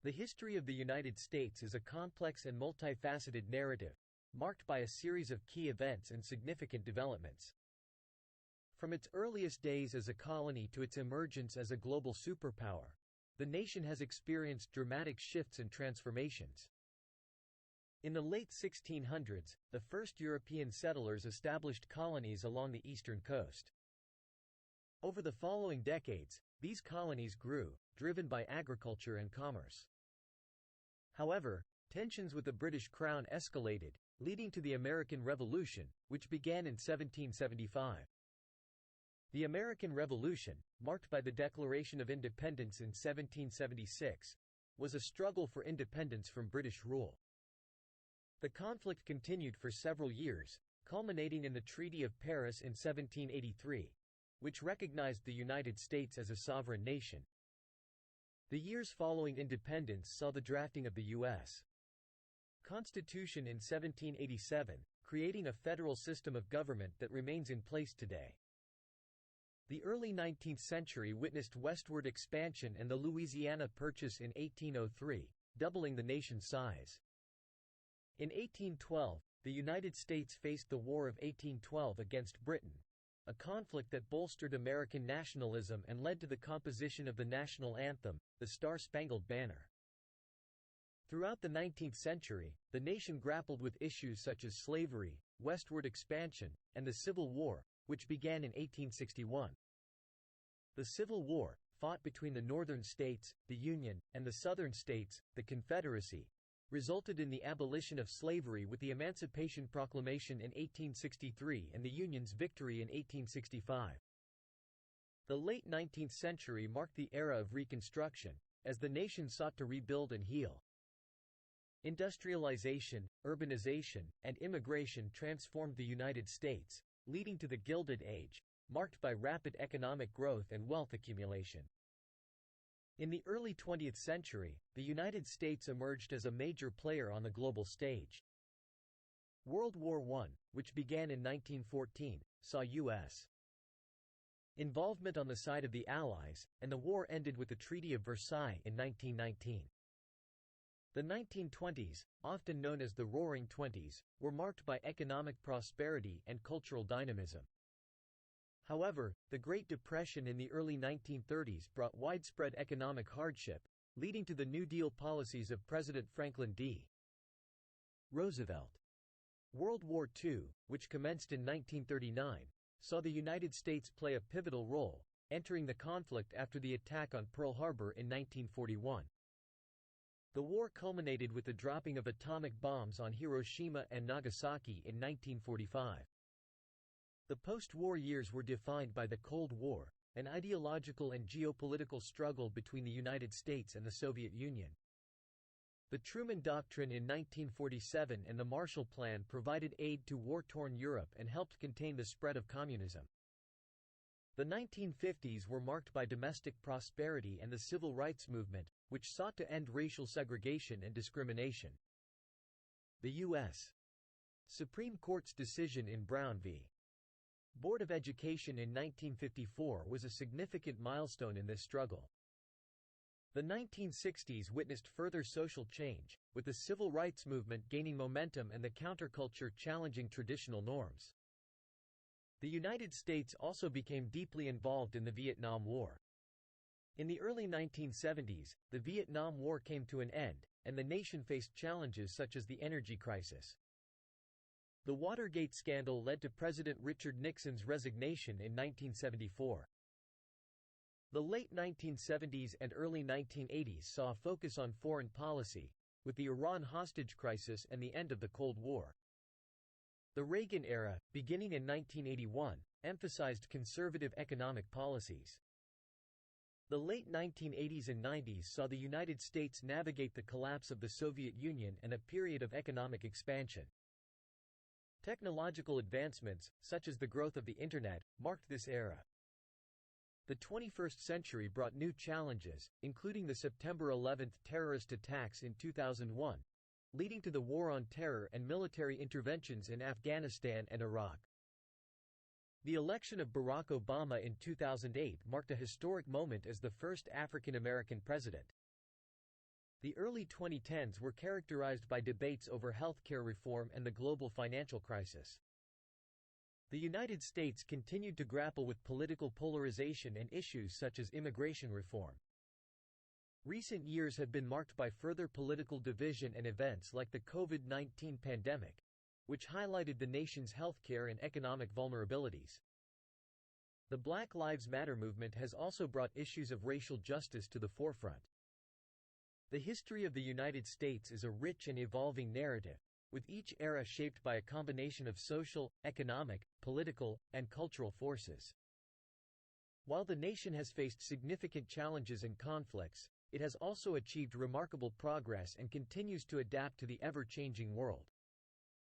The history of the United States is a complex and multifaceted narrative, marked by a series of key events and significant developments. From its earliest days as a colony to its emergence as a global superpower, the nation has experienced dramatic shifts and transformations. In the late 1600s, the first European settlers established colonies along the eastern coast. Over the following decades, these colonies grew, driven by agriculture and commerce. However, tensions with the British Crown escalated, leading to the American Revolution, which began in 1775. The American Revolution, marked by the Declaration of Independence in 1776, was a struggle for independence from British rule. The conflict continued for several years, culminating in the Treaty of Paris in 1783, which recognized the United States as a sovereign nation. The years following independence saw the drafting of the U.S. Constitution in 1787, creating a federal system of government that remains in place today. The early 19th century witnessed westward expansion and the Louisiana Purchase in 1803, doubling the nation's size. In 1812, the United States faced the War of 1812 against Britain, a conflict that bolstered American nationalism and led to the composition of the national anthem, the Star-Spangled Banner. Throughout the 19th century, the nation grappled with issues such as slavery, westward expansion, and the Civil War, which began in 1861. The Civil War, fought between the Northern states, the Union, and the Southern states, the Confederacy, resulted in the abolition of slavery with the Emancipation Proclamation in 1863 and the Union's victory in 1865. The late 19th century marked the era of Reconstruction, as the nation sought to rebuild and heal. Industrialization, urbanization, and immigration transformed the United States, leading to the Gilded Age, marked by rapid economic growth and wealth accumulation. In the early 20th century, the United States emerged as a major player on the global stage. World War I, which began in 1914, saw U.S. involvement on the side of the Allies, and the war ended with the Treaty of Versailles in 1919. The 1920s, often known as the Roaring Twenties, were marked by economic prosperity and cultural dynamism. However, the Great Depression in the early 1930s brought widespread economic hardship, leading to the New Deal policies of President Franklin D. Roosevelt. World War II, which commenced in 1939, saw the United States play a pivotal role, entering the conflict after the attack on Pearl Harbor in 1941. The war culminated with the dropping of atomic bombs on Hiroshima and Nagasaki in 1945. The post-war years were defined by the Cold War, an ideological and geopolitical struggle between the United States and the Soviet Union. The Truman Doctrine in 1947 and the Marshall Plan provided aid to war-torn Europe and helped contain the spread of communism. The 1950s were marked by domestic prosperity and the civil rights movement, which sought to end racial segregation and discrimination. The U.S. Supreme Court's decision in Brown v. Board of Education in 1954 was a significant milestone in this struggle. The 1960s witnessed further social change, with the civil rights movement gaining momentum and the counterculture challenging traditional norms. The United States also became deeply involved in the Vietnam War. In the early 1970s, the Vietnam War came to an end, and the nation faced challenges such as the energy crisis. The Watergate scandal led to President Richard Nixon's resignation in 1974. The late 1970s and early 1980s saw a focus on foreign policy, with the Iran hostage crisis and the end of the Cold War. The Reagan era, beginning in 1981, emphasized conservative economic policies. The late 1980s and 90s saw the United States navigate the collapse of the Soviet Union and a period of economic expansion. Technological advancements, such as the growth of the Internet, marked this era. The 21st century brought new challenges, including the September 11 terrorist attacks in 2001, leading to the War on Terror and military interventions in Afghanistan and Iraq. The election of Barack Obama in 2008 marked a historic moment as the first African American president. The early 2010s were characterized by debates over healthcare reform and the global financial crisis. The United States continued to grapple with political polarization and issues such as immigration reform. Recent years have been marked by further political division and events like the COVID-19 pandemic, which highlighted the nation's healthcare and economic vulnerabilities. The Black Lives Matter movement has also brought issues of racial justice to the forefront. The history of the United States is a rich and evolving narrative, with each era shaped by a combination of social, economic, political, and cultural forces. While the nation has faced significant challenges and conflicts, it has also achieved remarkable progress and continues to adapt to the ever-changing world.